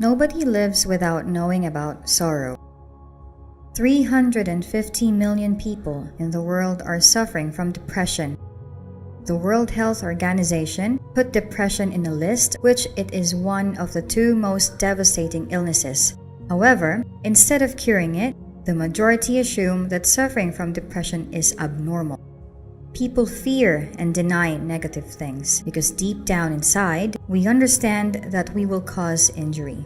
Nobody lives without knowing about sorrow. 350 million people in the world are suffering from depression. The World Health Organization put depression in a list which it is one of the 2 most devastating illnesses. However, instead of curing it, the majority assume that suffering from depression is abnormal. People fear and deny negative things because deep down inside, we understand that we will cause injury.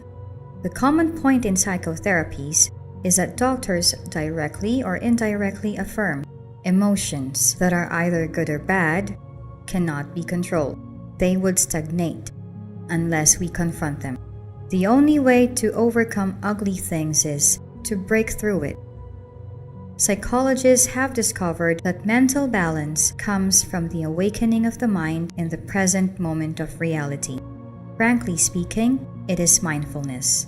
The common point in psychotherapies is that doctors directly or indirectly affirm emotions that are either good or bad cannot be controlled. They would stagnate unless we confront them. The only way to overcome ugly things is to break through it. Psychologists have discovered that mental balance comes from the awakening of the mind in the present moment of reality. Frankly speaking, it is mindfulness.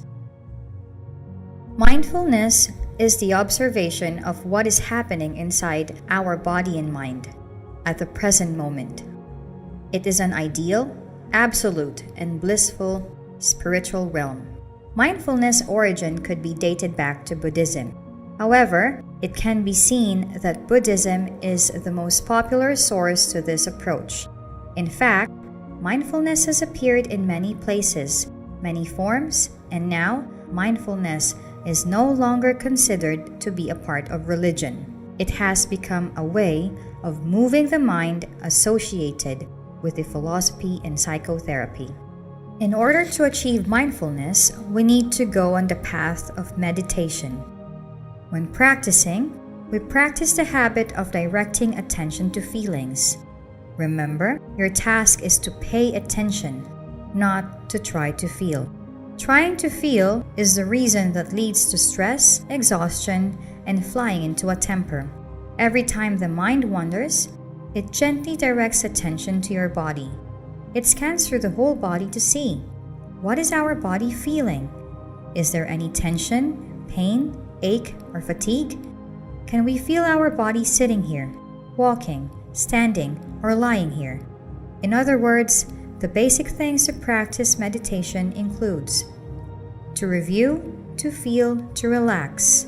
Mindfulness is the observation of what is happening inside our body and mind at the present moment. It is an ideal, absolute, and blissful spiritual realm. Mindfulness' origin could be dated back to Buddhism. However, it can be seen that Buddhism is the most popular source to this approach. In fact, mindfulness has appeared in many places, many forms, and now mindfulness is no longer considered to be a part of religion. It has become a way of moving the mind associated with the philosophy and psychotherapy. In order to achieve mindfulness, we need to go on the path of meditation. When practicing, we practice the habit of directing attention to feelings. Remember, your task is to pay attention, not to try to feel. Trying to feel is the reason that leads to stress, exhaustion, and flying into a temper. Every time the mind wanders, it gently directs attention to your body. It scans through the whole body to see, what is our body feeling? Is there any tension, pain, ache, or fatigue? Can we feel our body sitting here, walking, standing, or lying here? In other words, the basic things to practice meditation includes to review, to feel, to relax,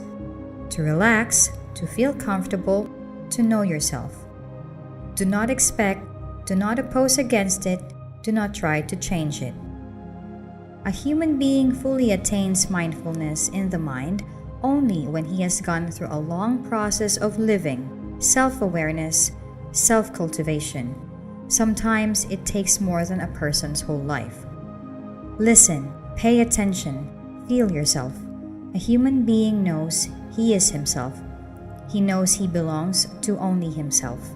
to feel comfortable, to know yourself. Do not expect, do not oppose against it, do not try to change it. A human being fully attains mindfulness in the mind only when he has gone through a long process of living, self-awareness, self-cultivation. Sometimes it takes more than a person's whole life. Listen, pay attention, feel yourself. A human being knows he is himself. He knows he belongs to only himself.